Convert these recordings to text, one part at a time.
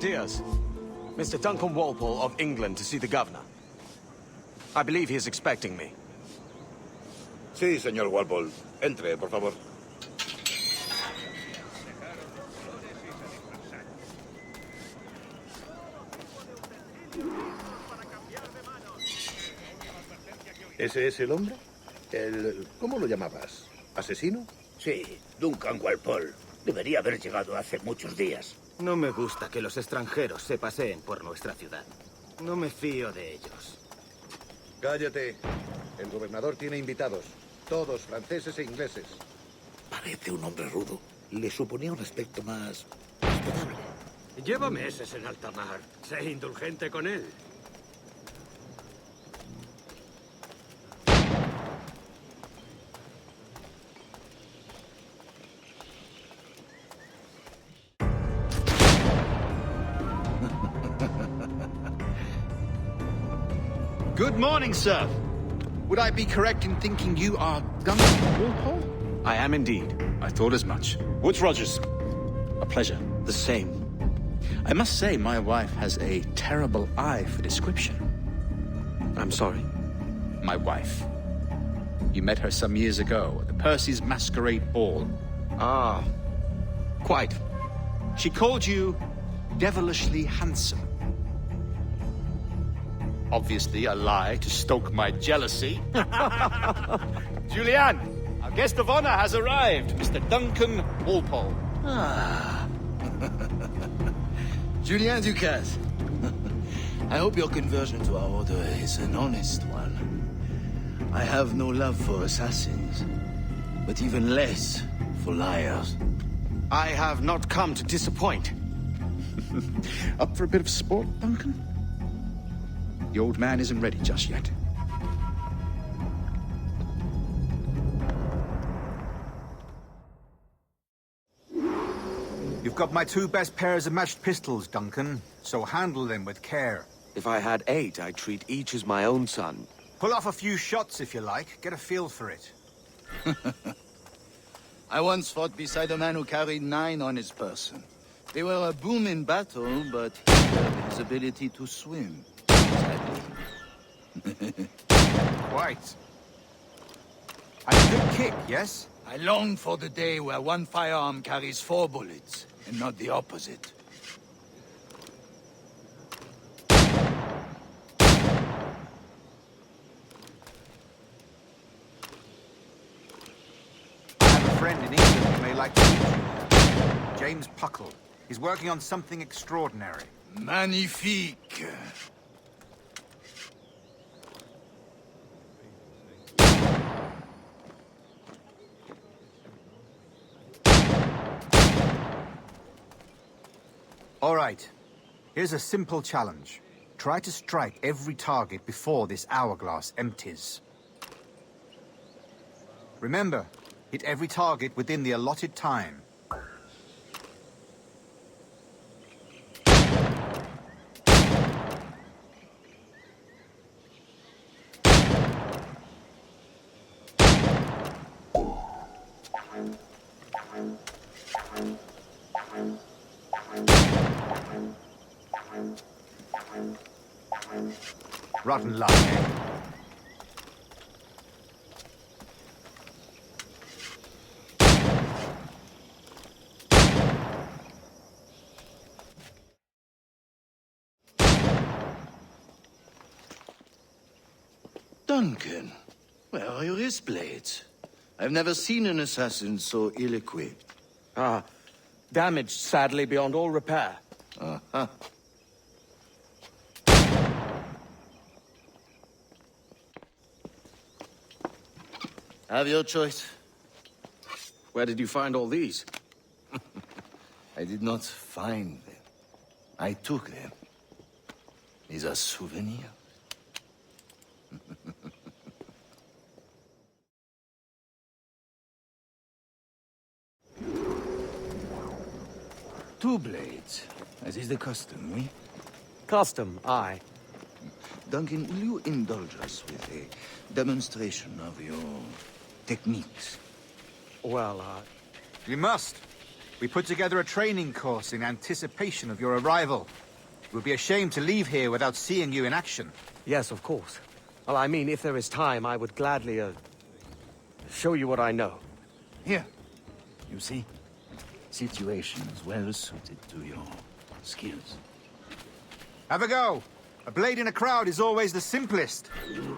Diaz. Mr. Duncan Walpole of England to see the governor. I believe he is expecting me. Sí, señor Walpole. Entre, por favor. ¿Ese es el hombre? ¿Cómo lo llamabas? ¿Asesino? Sí, Duncan Walpole. Debería haber llegado hace muchos días. No me gusta que los extranjeros se paseen por nuestra ciudad. No me fío de ellos. Cállate. El gobernador tiene invitados. Todos franceses e ingleses. Parece un hombre rudo. Le suponía un aspecto más respetable. Lleva meses en alta mar. Sé indulgente con él. Good morning, sir. Would I be correct in thinking you are Duncan Walpole? I am indeed. I thought as much. Woods Rogers. A pleasure. The same. I must say, my wife has a terrible eye for description. I'm sorry. My wife. You met her some years ago at the Percy's Masquerade Ball. Ah, quite. She called you devilishly handsome. Obviously a lie to stoke my jealousy. Julianne, our guest of honor has arrived, Mr. Duncan Walpole. Ah. Julien Ducasse. I hope your conversion to our order is an honest one. I have no love for assassins, but even less for liars. I have not come to disappoint. Up for a bit of sport, Duncan? The old man isn't ready just yet. You've got my 2 best pairs of matched pistols, Duncan, so handle them with care. If I had 8, I'd treat each as my own son. Pull off a few shots if you like, get a feel for it. I once fought beside a man who carried 9 on his person. They were a boom in battle, but he had his ability to swim. Sadly. Quite. And a good kick, yes? I long for the day where one firearm carries 4 bullets, and not the opposite. I have a friend in England who may like to meet you. James Puckle. He's working on something extraordinary. Magnifique! All right. Here's a simple challenge. Try to strike every target before this hourglass empties. Remember, hit every target within the allotted time. Rotten luck, eh? Duncan, where are your wrist blades? I've never seen an assassin so ill-equipped. Ah, damaged sadly beyond all repair. Uh-huh. Have your choice. Where did you find all these? I did not find them. I took them. These are souvenirs. Two blades, as is the custom, oui? Custom, aye. Duncan, will you indulge us with a demonstration of your techniques? Well, You must. We put together a training course in anticipation of your arrival. It would be a shame to leave here without seeing you in action. Yes, of course. Well, I mean, if there is time, I would gladly, show you what I know. Here. You see? Situations well suited to your skills. Have a go. A blade in a crowd is always the simplest.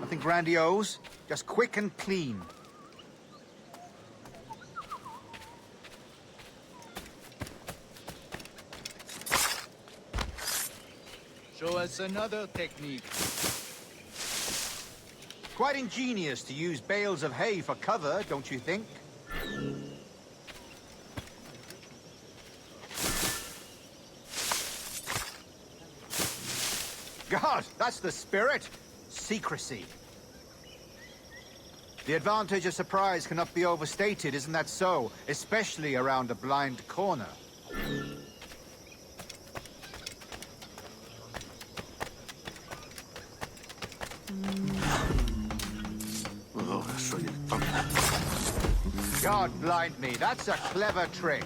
Nothing grandiose, just quick and clean. Show us another technique. Quite ingenious to use bales of hay for cover, don't you think? God, that's the spirit. Secrecy. The advantage of surprise cannot be overstated, isn't that so? Especially around a blind corner. God blind me, that's a clever trick.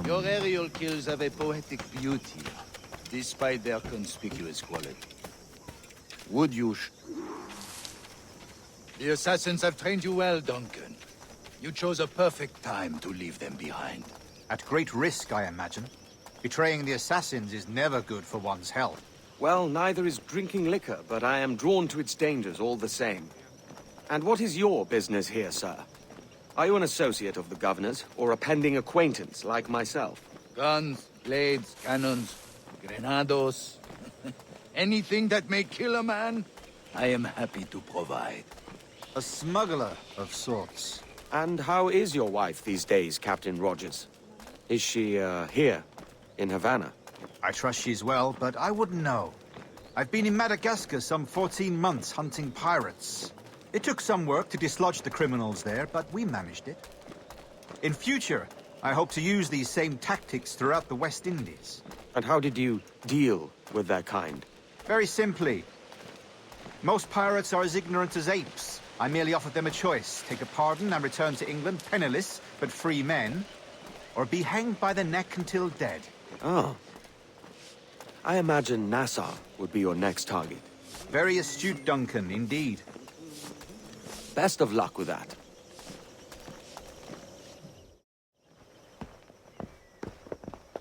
Your aerial kills have a poetic beauty, despite their conspicuous quality. Would you The assassins have trained you well, Duncan. You chose a perfect time to leave them behind. At great risk, I imagine. Betraying the assassins is never good for one's health. Well, neither is drinking liquor, but I am drawn to its dangers all the same. And what is your business here, sir? Are you an associate of the governor's, or a pending acquaintance like myself? Guns, blades, cannons, grenados. Anything that may kill a man, I am happy to provide. A smuggler of sorts. And how is your wife these days, Captain Rogers? Is she, here, in Havana? I trust she's well, but I wouldn't know. I've been in Madagascar some 14 months hunting pirates. It took some work to dislodge the criminals there, but we managed it. In future, I hope to use these same tactics throughout the West Indies. And how did you deal with their kind? Very simply. Most pirates are as ignorant as apes. I merely offered them a choice. Take a pardon and return to England penniless, but free men. Or be hanged by the neck until dead. Oh. I imagine Nassau would be your next target. Very astute, Duncan, indeed. Best of luck with that.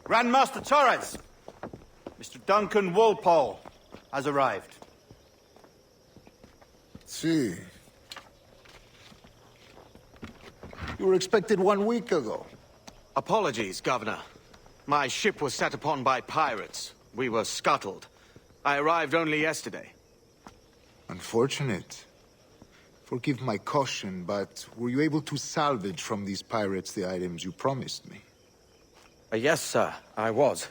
Grandmaster Torres! Mr. Duncan Walpole has arrived. See. You were expected 1 week ago. Apologies, Governor. My ship was set upon by pirates. We were scuttled. I arrived only yesterday. Unfortunate. Forgive my caution, but were you able to salvage from these pirates the items you promised me? Yes, sir, I was.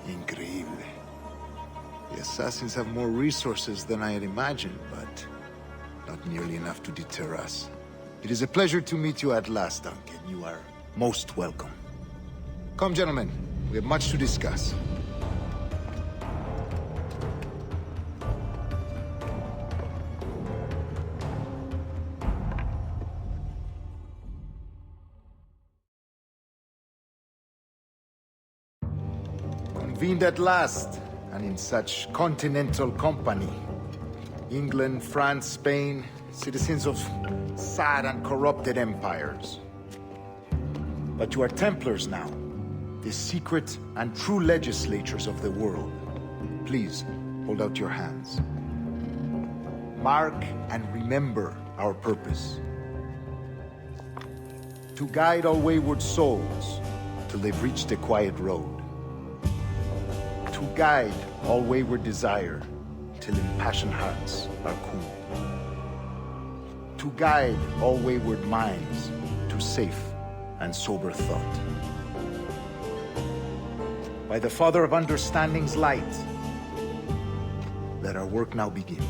Increíble. The assassins have more resources than I had imagined, but not nearly enough to deter us. It is a pleasure to meet you at last, Duncan. You are most welcome. Come, gentlemen. We have much to discuss. Convened at last, and in such continental company. England, France, Spain, citizens of sad and corrupted empires. But you are Templars now, the secret and true legislators of the world. Please, hold out your hands. Mark and remember our purpose. To guide all wayward souls till they've reached the quiet road. To guide all wayward desire till impassioned hearts are cooled. To guide all wayward minds to safe and sober thought. By the Father of Understanding's light, let our work now begin.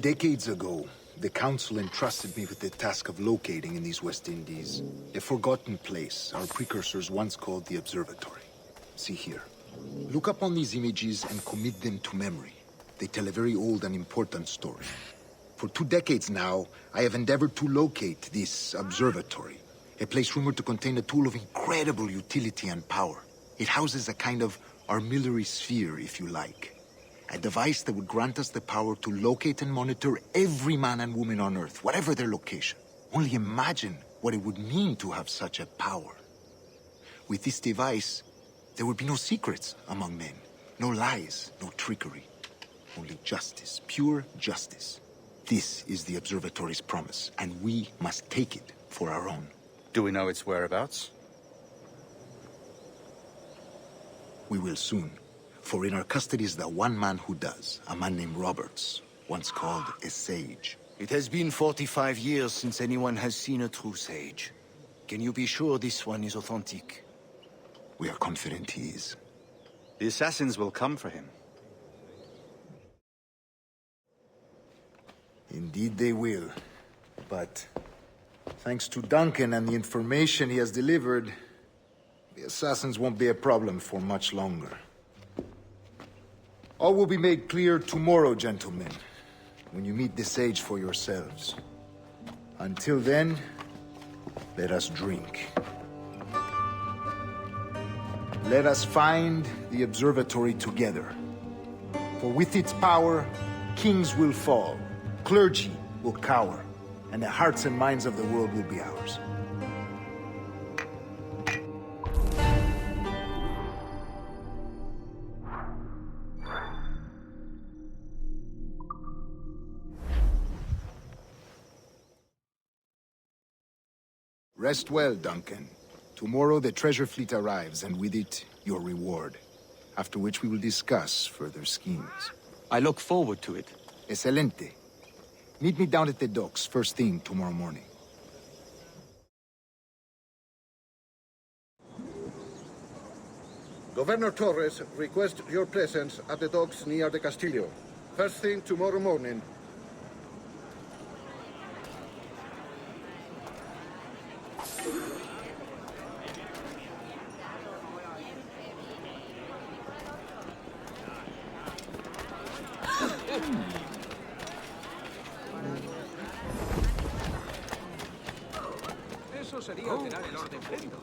Decades ago, the Council entrusted me with the task of locating in these West Indies a forgotten place our precursors once called the Observatory. See here. Look upon these images and commit them to memory. They tell a very old and important story. For 2 decades now, I have endeavored to locate this observatory, a place rumored to contain a tool of incredible utility and power. It houses a kind of armillary sphere, if you like. A device that would grant us the power to locate and monitor every man and woman on Earth, whatever their location. Only imagine what it would mean to have such a power. With this device, there would be no secrets among men, no lies, no trickery. Only justice, pure justice. This is the Observatory's promise, and we must take it for our own. Do we know its whereabouts? We will soon. For in our custody is the one man who does, a man named Roberts, once called a sage. It has been 45 years since anyone has seen a true sage. Can you be sure this one is authentic? We are confident he is. The assassins will come for him. Indeed they will. But thanks to Duncan and the information he has delivered, the assassins won't be a problem for much longer. All will be made clear tomorrow, gentlemen, when you meet the sage for yourselves. Until then, let us drink. Let us find the observatory together. For with its power, kings will fall, clergy will cower, and the hearts and minds of the world will be ours. Rest well, Duncan. Tomorrow the treasure fleet arrives, and with it, your reward. After which we will discuss further schemes. I look forward to it. Excelente. Meet me down at the docks first thing tomorrow morning. Governor Torres requests your presence at the docks near the Castillo. First thing tomorrow morning. Eso sería alterar el orden público.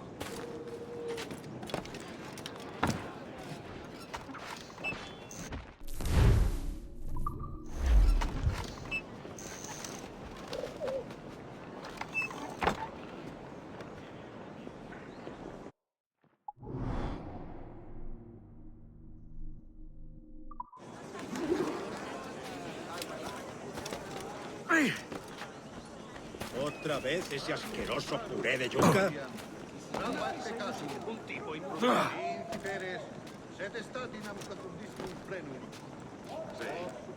¿Otra vez ese asqueroso puré de yuca?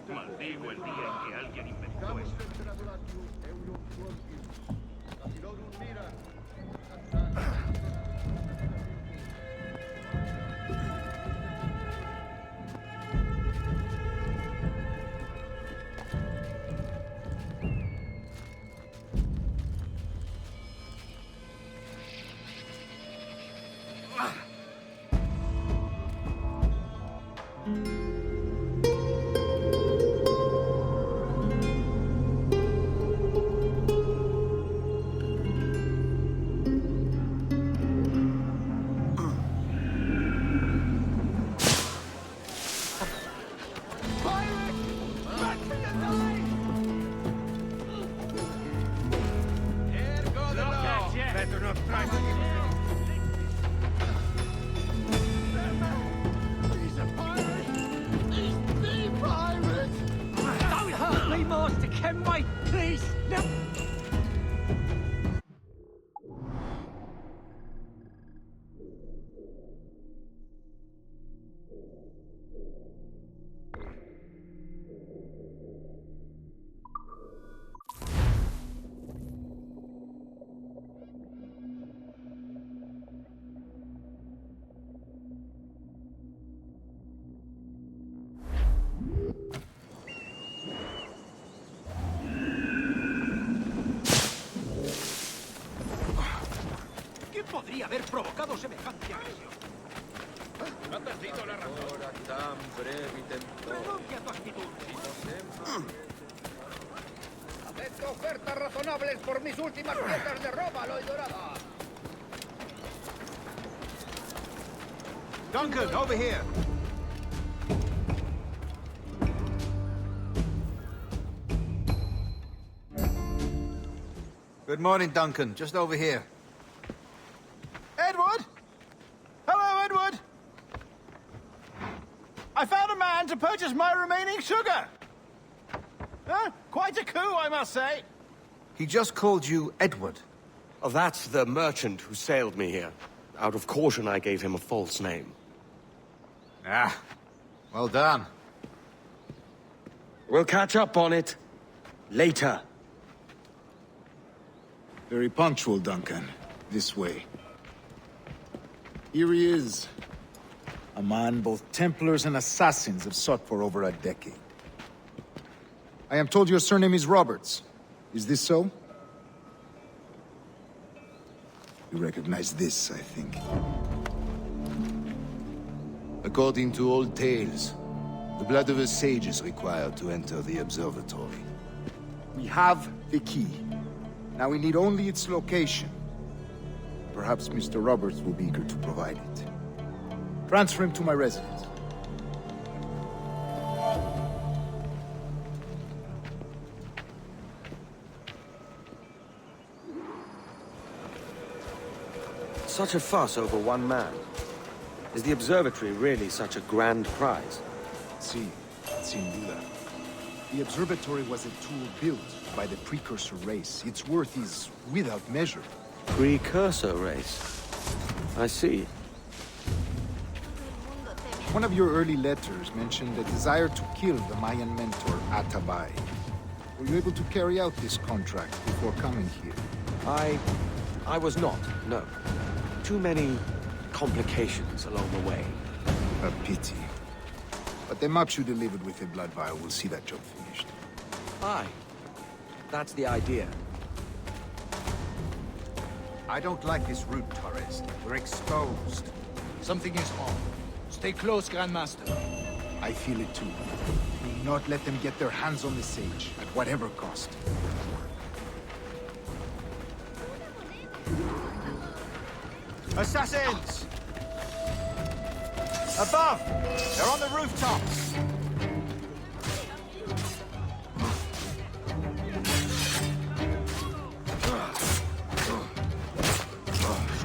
Maldigo el día en que alguien inventó eso. Better not try to... He's a pirate! He's the pirate! Don't hurt me, Master Kenway! Please! No! debería haber provocado semejante agresión. No perdido la razón. Renuncia a tu actitud. Acepto ofertas razonables por mis últimas piezas de ropa, aloy dorada. Duncan, over here. Good morning, Duncan. Just over here. Edward? Hello, Edward! I found a man to purchase my remaining sugar! Huh? Quite a coup, I must say. He just called you Edward. Oh, that's the merchant who sailed me here. Out of caution, I gave him a false name. Ah, well done. We'll catch up on it later. Very punctual, Duncan. This way. Here he is. A man both Templars and Assassins have sought for over a decade. I am told your surname is Roberts. Is this so? You recognize this, I think. According to old tales, the blood of a sage is required to enter the observatory. We have the key. Now we need only its location. Perhaps Mr. Roberts will be eager to provide it. Transfer him to my residence. Such a fuss over one man. Is the observatory really such a grand prize? Sí, sin duda. The observatory was a tool built by the precursor race. Its worth is without measure. Precursor race. I see. One of your early letters mentioned a desire to kill the Mayan mentor, Atabay. Were you able to carry out this contract before coming here? I was not, no. Too many complications along the way. A pity. But the maps you delivered with the blood vial will see that job finished. Aye. That's the idea. I don't like this route, Torres. We're exposed. Something is on. Stay close, Grandmaster. I feel it too. Do not let them get their hands on the sage, at whatever cost. Assassins! Above! They're on the rooftops!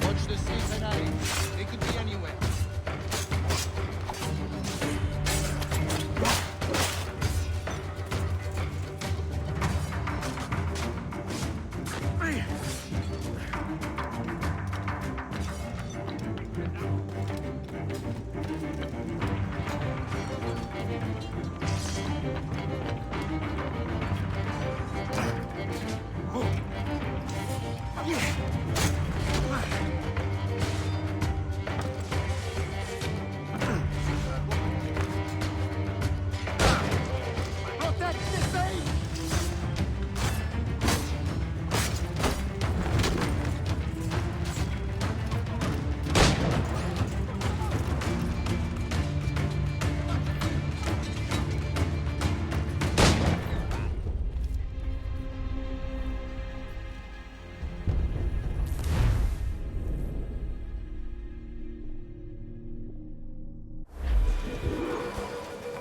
Watch the streets and alleys. They could be anywhere.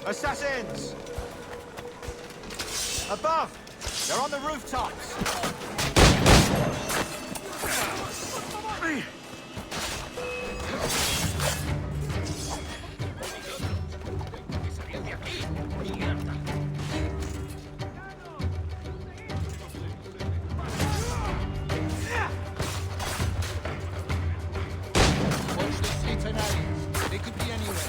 Assassins! Above! They're on the rooftops! Watch the streets and alleys. They could be anywhere.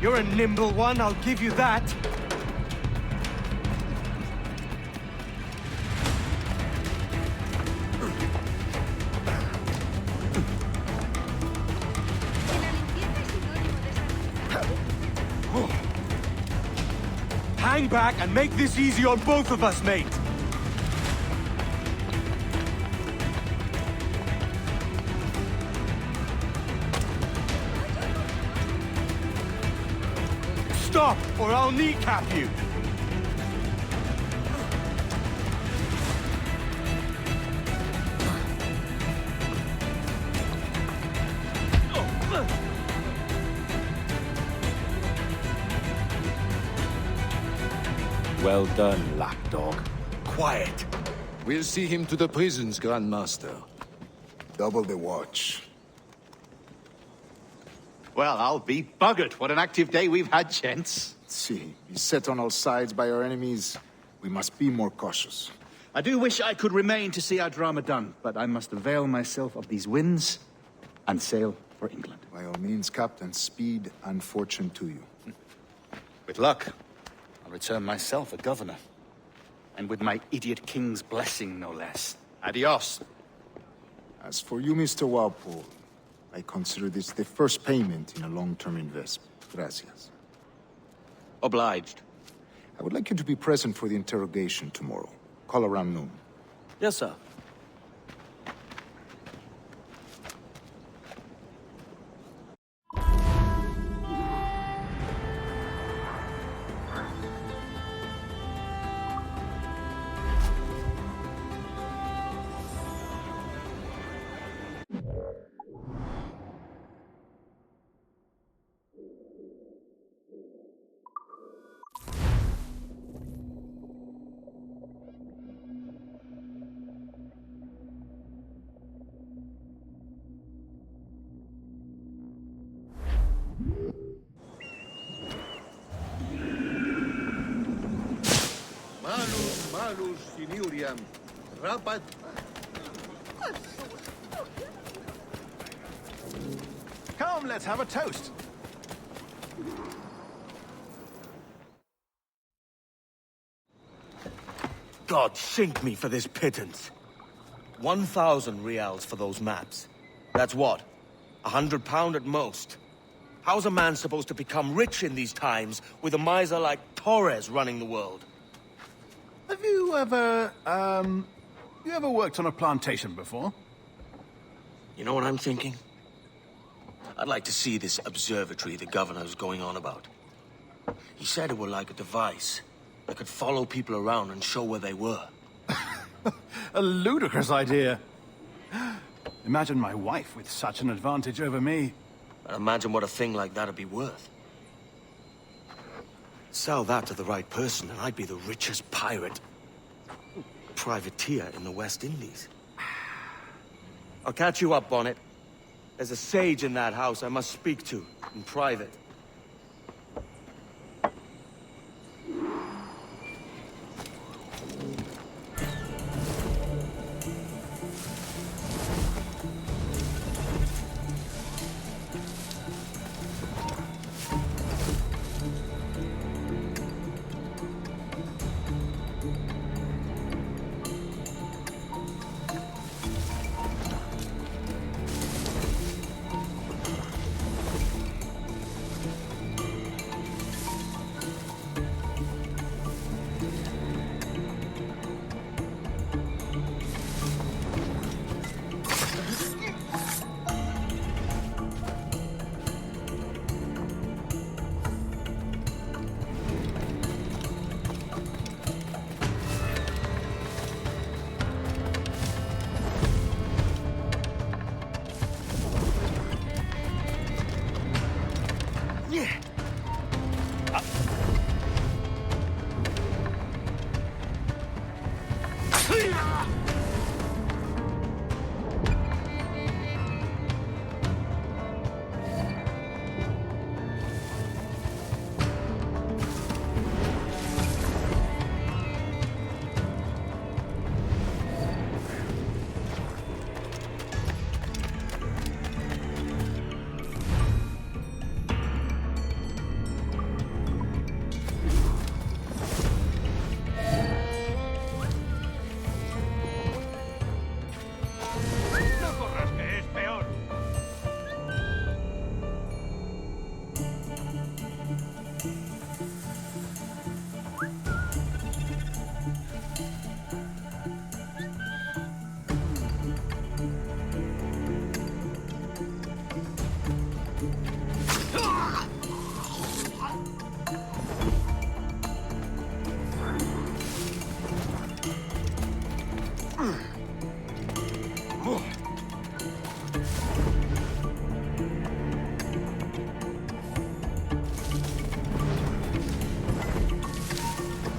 You're a nimble one, I'll give you that. Hang back and make this easy on both of us, mate. Stop, or I'll kneecap you. Well done, lapdog. Quiet. We'll see him to the prisons, Grandmaster. Double the watch. Well, I'll be buggered. What an active day we've had, gents. See, beset on all sides by our enemies, we must be more cautious. I do wish I could remain to see our drama done, but I must avail myself of these winds and sail for England. By all means, Captain, speed and fortune to you. With luck, I'll return myself a governor. And with my idiot king's blessing, no less. Adios. As for you, Mr. Walpole, I consider this the first payment in a long-term investment. Gracias. Obliged. I would like you to be present for the interrogation tomorrow. Call around noon. Yes, sir. Malus Siniuriam. Rapat. Come, let's have a toast. God sink me for this pittance. 1,000 reals for those maps. That's what? £100 at most. How's a man supposed to become rich in these times with a miser like Torres running the world? Have you ever worked on a plantation before? You know what I'm thinking? I'd like to see this observatory the governor's going on about. He said it were like a device that could follow people around and show where they were. A ludicrous idea. Imagine my wife with such an advantage over me. And imagine what a thing like that'd be worth. Sell that to the right person and I'd be the richest pirate. Privateer in the West Indies. I'll catch you up, Bonnet. There's a sage in that house I must speak to, in private.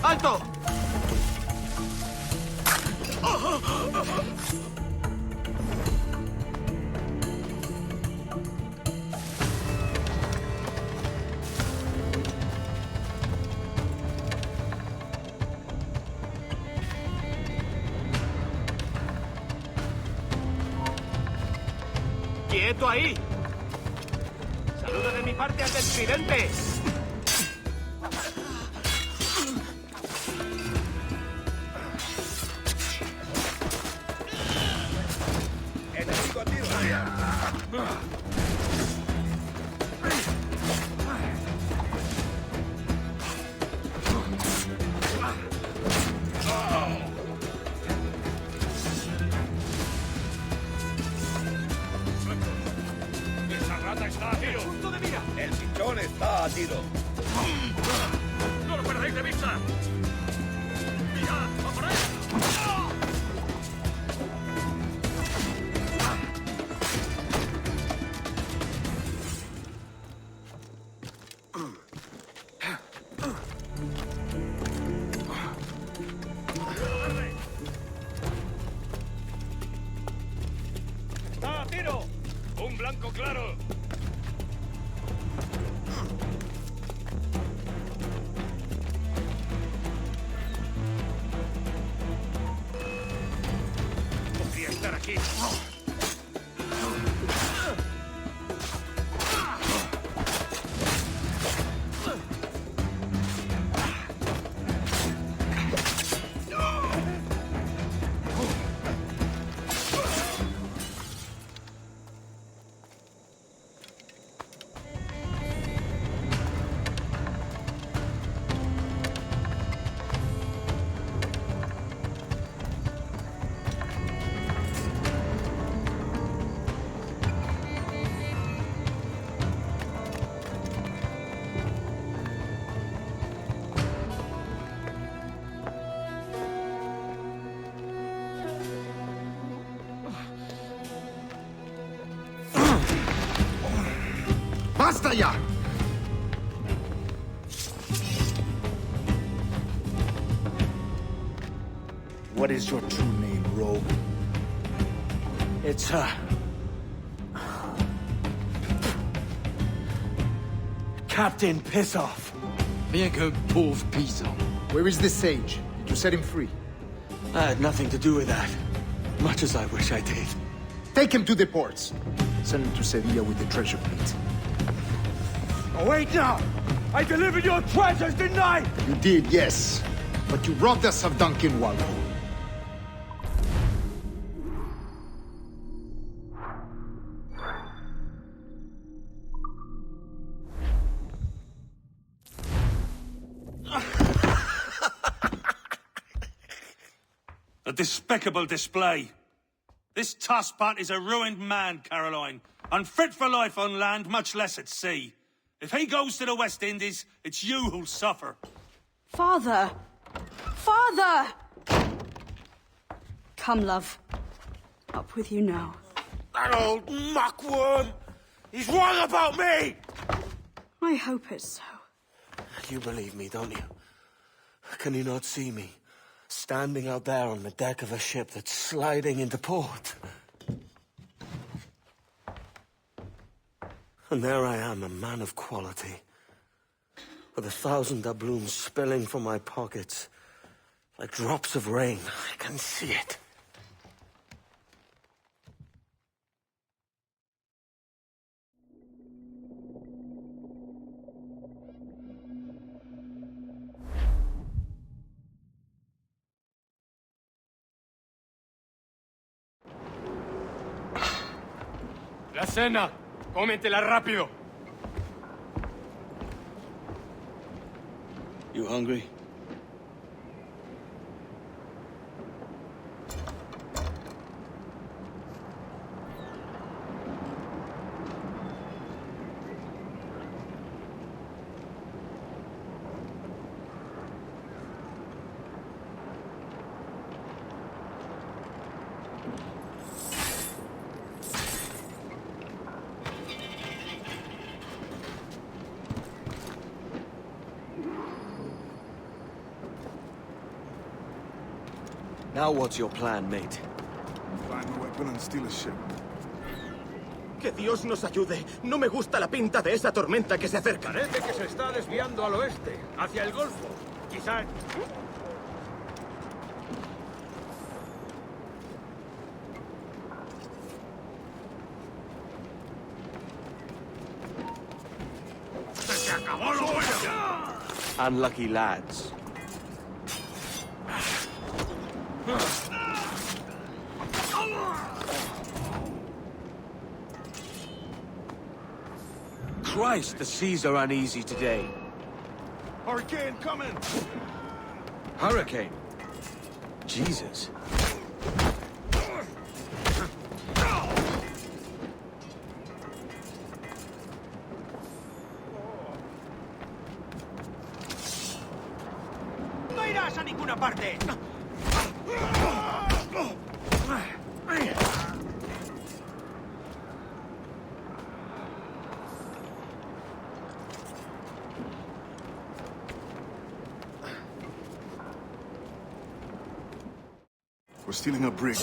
¡Alto! ¡Quieto ahí! ¡Saludo de mi parte al del tridente! Enemigo a tiro. Esa rata está a tiro. ¡Punto de mira! El chichón está a tiro. ¡No lo perdáis de vista! ¡Mirad! ¡A por él! ¡Está a tiro! ¡Un blanco claro! Podría estar aquí. ¡Basta ya! What is your true name, rogue? It's, Captain Pissoff. Bien qu'un pauvre paysan. Where is the sage? Did you set him free? I had nothing to do with that. Much as I wish I did. Take him to the ports. Send him to Sevilla with the treasure plate. Oh, wait now! I delivered your treasures, didn't I? You did, yes. But you robbed us of Duncan Wallow. A despicable display. This Tosspot is a ruined man, Caroline. Unfit for life on land, much less at sea. If he goes to the West Indies, it's you who'll suffer. Father! Father! Come, love. Up with you now. That old muckworm! He's wrong about me! I hope it's so. You believe me, don't you? Can you not see me? Standing out there on the deck of a ship that's sliding into port. And there I am, a man of quality. With 1,000 doubloons spilling from my pockets. Like drops of rain. I can see it. La cena. Cómetela rápido. You hungry? Now what's your plan, mate? Find a weapon and steal a ship. Que Dios nos ayude. No me gusta la pinta de esa tormenta que se acerca. Parece que se está desviando al oeste, hacia el Golfo. Quizá... ¡Se acabó lo bueno! Unlucky lads. Christ, the seas are uneasy today. Hurricane coming! Hurricane? Jesus. ¡No irás a ninguna parte! We're stealing a brig.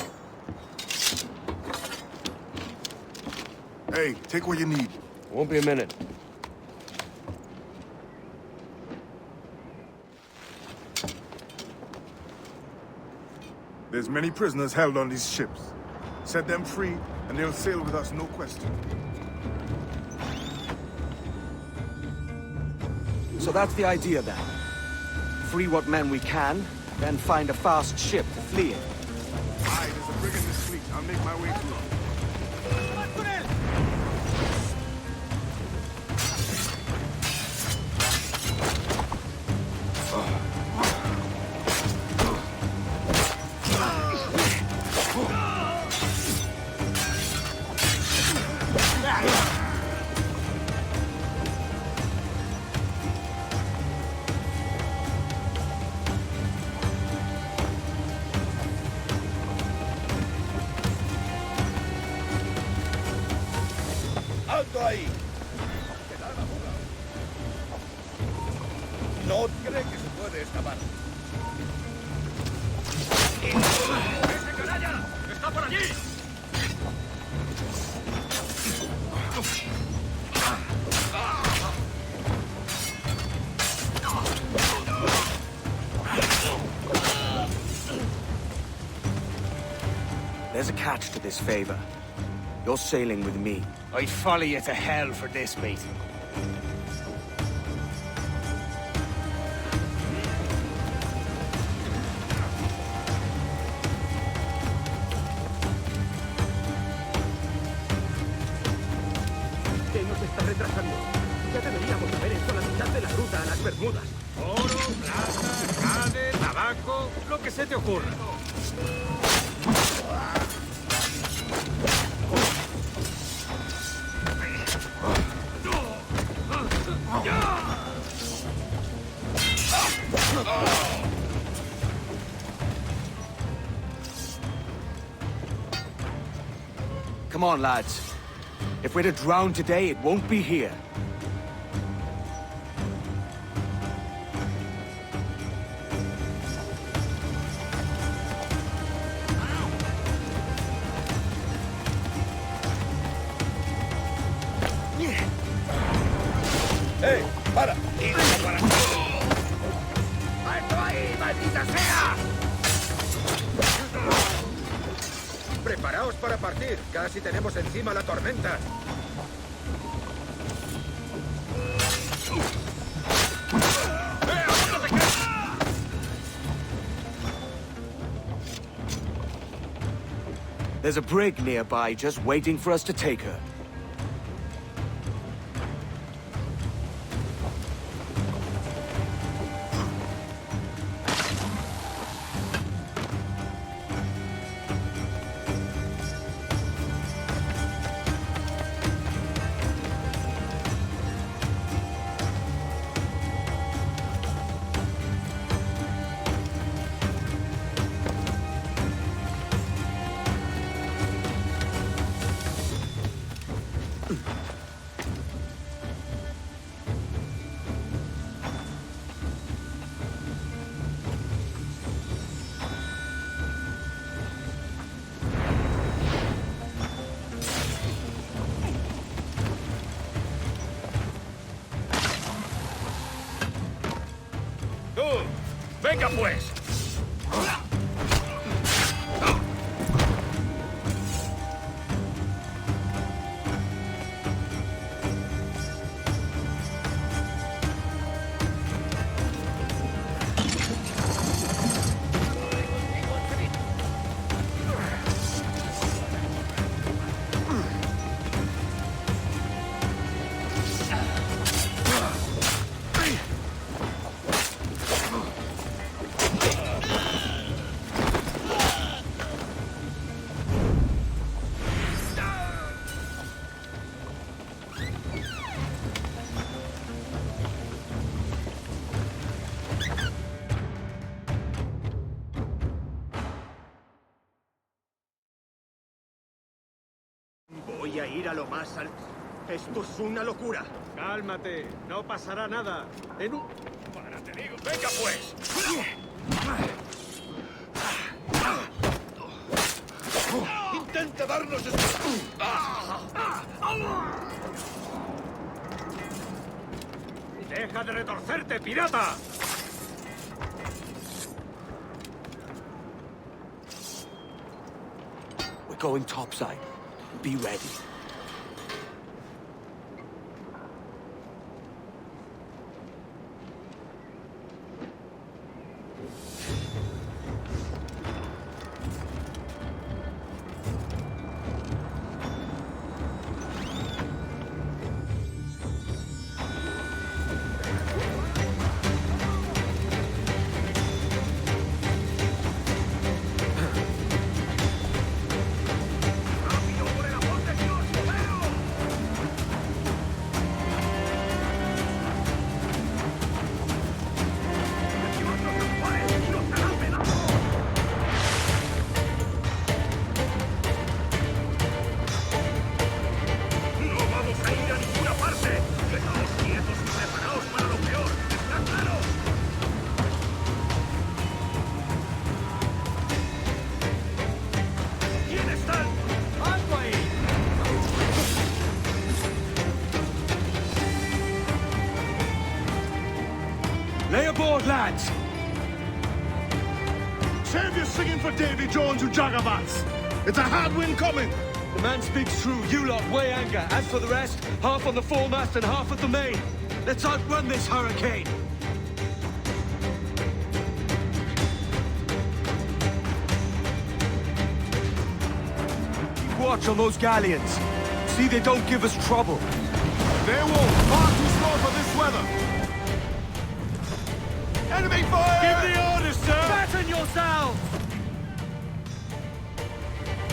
Hey, take what you need. Won't be a minute. There's many prisoners held on these ships. Set them free, and they'll sail with us, no question. So that's the idea then. Free what men we can, then find a fast ship to flee in. Aye, there's a brig in this fleet. I'll make my way through. ¡Alto ahí! ¡Te da la fuga! No cree que se puede escapar. ¡Ese canalla! ¡Está por allí! There's a catch to this favor. You're sailing with me. I'd follow you to hell for this, mate. ¿Qué nos está retrasando? Ya deberíamos haber hecho la mitad de la ruta a las Bermudas. Oro, plata, jade, tabaco, lo que se te ocurra. Come on, lads. If we're to drown today, it won't be here. ¡Hey! ¡Para! ¡Alto ahí, maldita sea! Preparaos para partir. Casi tenemos encima la tormenta. There's a brig nearby just waiting for us to take her. Venga pues. Voy a ir a lo más alto. Esto es una locura. Cálmate, no pasará nada. Para, te digo. Venga pues. ¡Intenta darnos esto! ¡Deja de retorcerte, pirata! We're going topside. Be ready. Lay aboard, lads! Save your singing for Davy Jones, you jagabats! It's a hard wind coming! The man speaks true. You lot weigh anchor. As for the rest, half on the foremast and half at the main. Let's outrun this hurricane. Keep watch on those galleons. See they don't give us trouble. They won't. Far too slow for this weather. Enemy fire! Give the orders, sir! Fasten yourselves!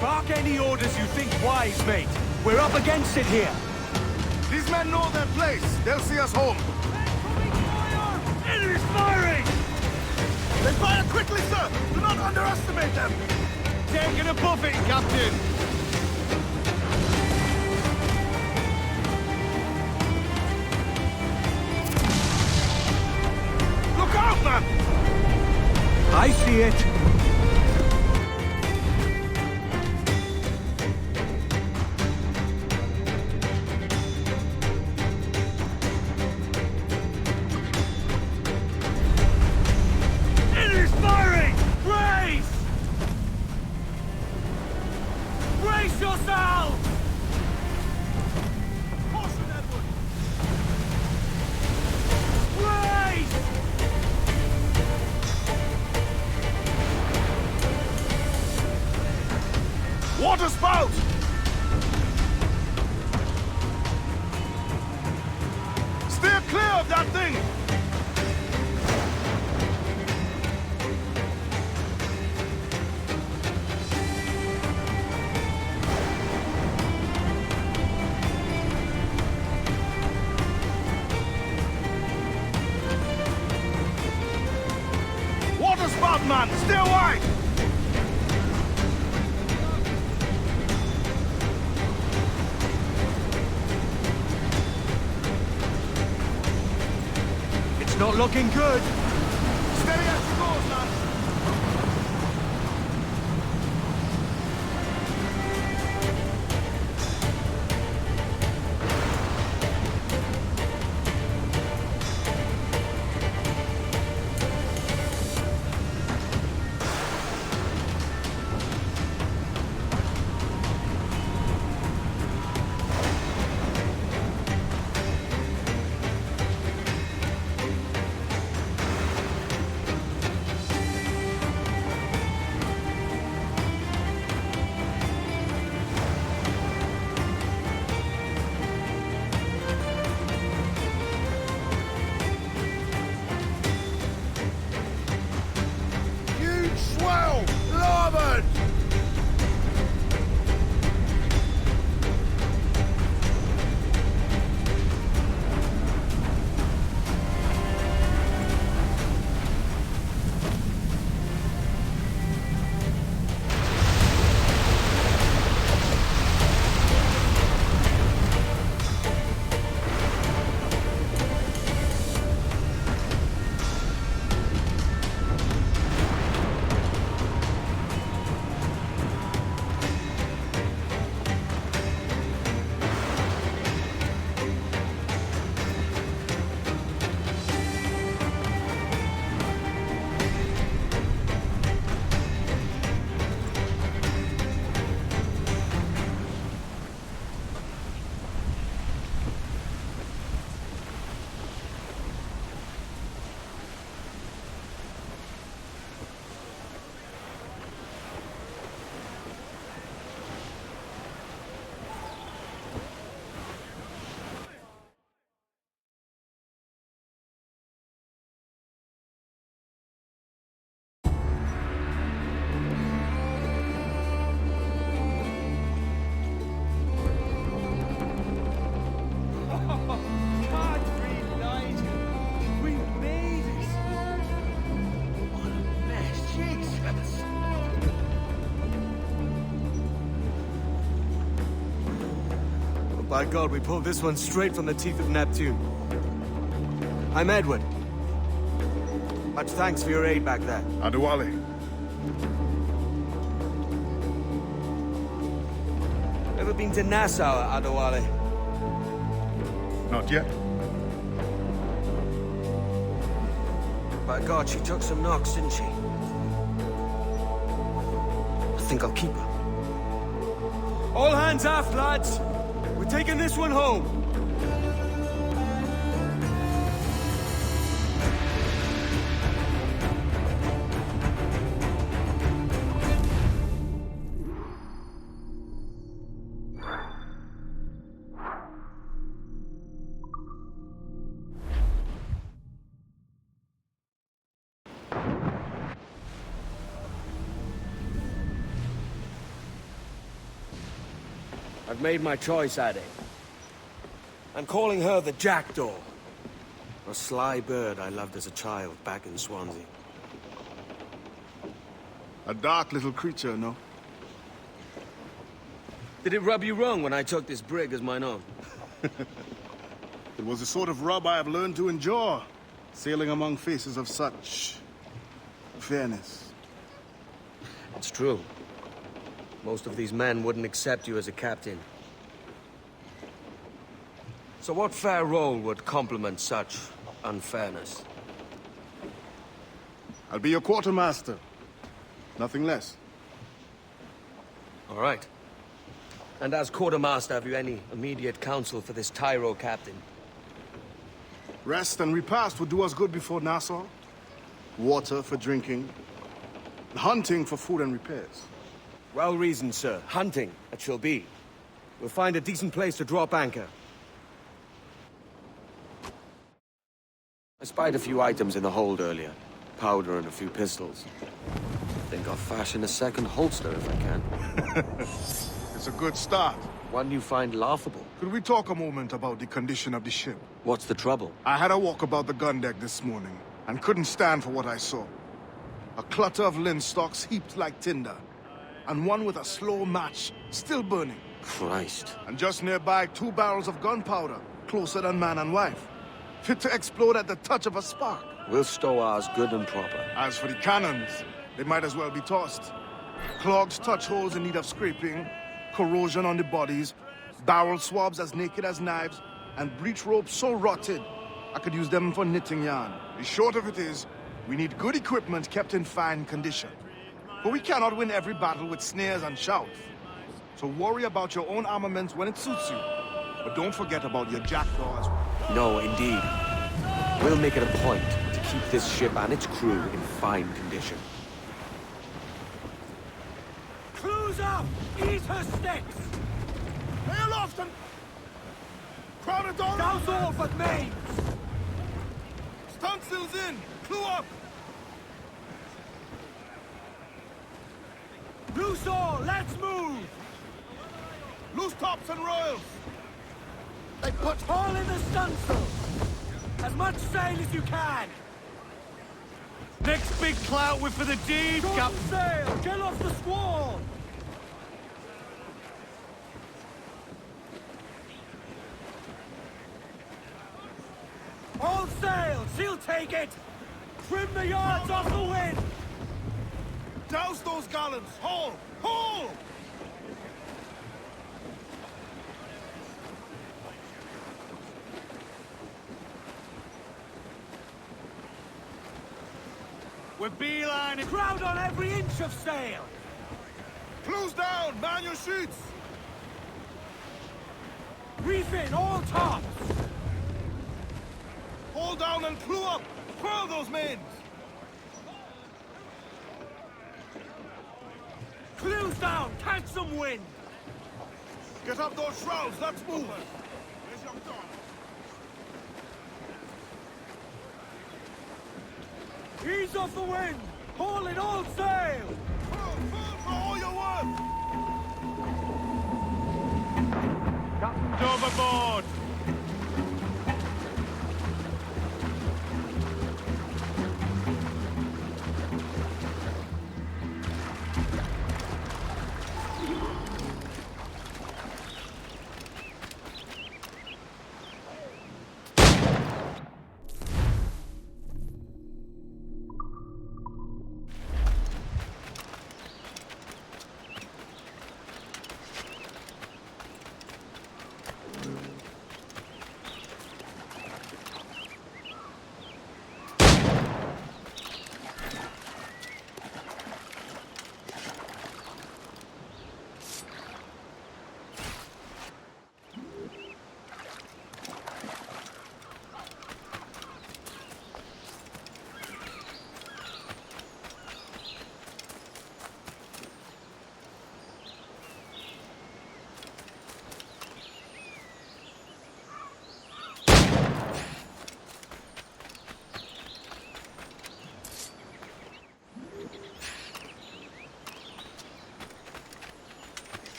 Bark any orders you think wise, mate. We're up against it here. These men know their place. They'll see us home. Enemy's firing! They fire quickly, sir! Do not underestimate them! Taking a buffet, Captain! Look out, man! I see it. Enemy's firing! Brace! Brace yourselves! Caution, Edward! Brace! Water spout! Steer clear of that thing! Water spout, man! Stay wide! It's not looking good. Steady as she goes, man! By God, we pulled this one straight from the teeth of Neptune. I'm Edward. Much thanks for your aid back there. Adewale. Ever been to Nassau, Adewale? Not yet. By God, she took some knocks, didn't she? I think I'll keep her. All hands aft, lads! We're taking this one home! I've made my choice, Addy. I'm calling her the Jackdaw. A sly bird I loved as a child back in Swansea. A dark little creature, no? Did it rub you wrong when I took this brig as mine own? It was the sort of rub I have learned to endure, sailing among faces of such fairness. It's true. Most of these men wouldn't accept you as a captain. So what fair role would complement such unfairness? I'll be your quartermaster. Nothing less. All right. And as quartermaster, have you any immediate counsel for this Tyro captain? Rest and repast would do us good before Nassau. Water for drinking. Hunting for food and repairs. Well reasoned, sir. Hunting, it shall be. We'll find a decent place to drop anchor. I spied a few items in the hold earlier. Powder and a few pistols. I think I'll fashion a second holster if I can. It's a good start. One you find laughable. Could we talk a moment about the condition of the ship? What's the trouble? I had a walk about the gun deck this morning, and couldn't stand for what I saw. A clutter of linstocks heaped like tinder, and one with a slow match still burning. Christ. And just nearby, 2 barrels of gunpowder, closer than man and wife, fit to explode at the touch of a spark. We'll stow ours good and proper. As for the cannons, they might as well be tossed. Clogs touch holes in need of scraping, corrosion on the bodies, barrel swabs as naked as knives, and breech ropes so rotted, I could use them for knitting yarn. The short of it is, we need good equipment kept in fine condition. But we cannot win every battle with snares and shouts. So worry about your own armaments when it suits you. But don't forget about your jackdaws. No, indeed. We'll make it a point to keep this ship and its crew in fine condition. Crews up! Ease her sticks! Hail off them! Crowd it down! Douse all but mains! Stunsails in! Clue up! Loose all! Let's move! Loose tops and royals! They put all in the stunsail! As much sail as you can! Next big clout we're for the deed, Shorten sail! Get off the squall! All sail! She'll take it! Trim the yards off the wind! Douse those gallants! Haul! Haul! We're beelining. Crowd on every inch of sail! Close down! Man your sheets! Reef in all tops! Hold down and clue up! Furl those mains! Clews down! Catch some wind! Get up those shrouds! Let's move! Ease off the wind! Haul in all sail! Furl for all your worth! Captain's overboard!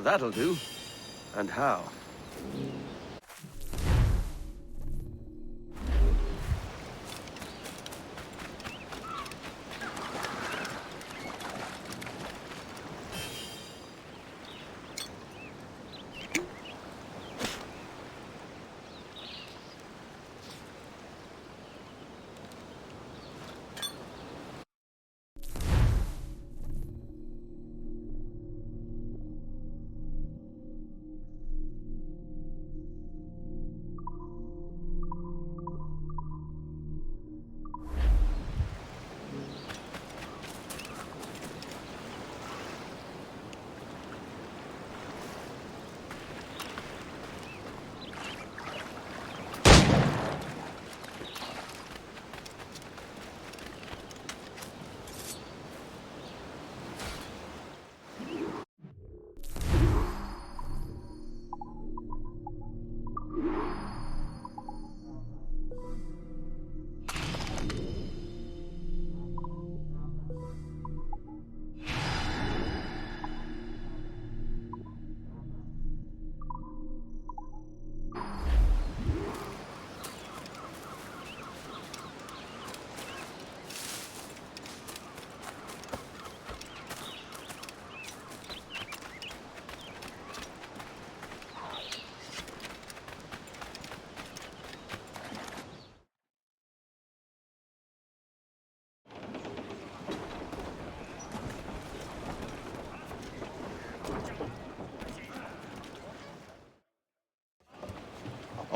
that'll do. And how?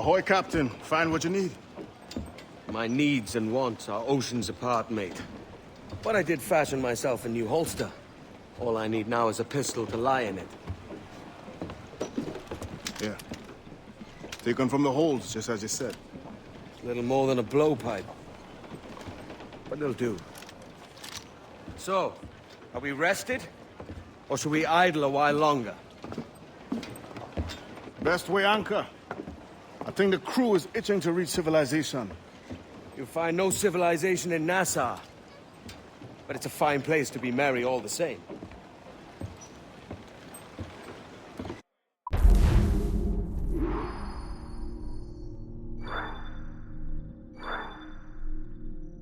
Ahoy, Captain. Find what you need. My needs and wants are oceans apart, mate. But I did fashion myself a new holster. All I need now is a pistol to lie in it. Yeah. Taken from the holds, just as you said. Little more than a blowpipe. But it'll do. So, are we rested? Or should we idle a while longer? Best way anchor. I think the crew is itching to reach civilization. You'll find no civilization in Nassau. But it's a fine place to be merry all the same.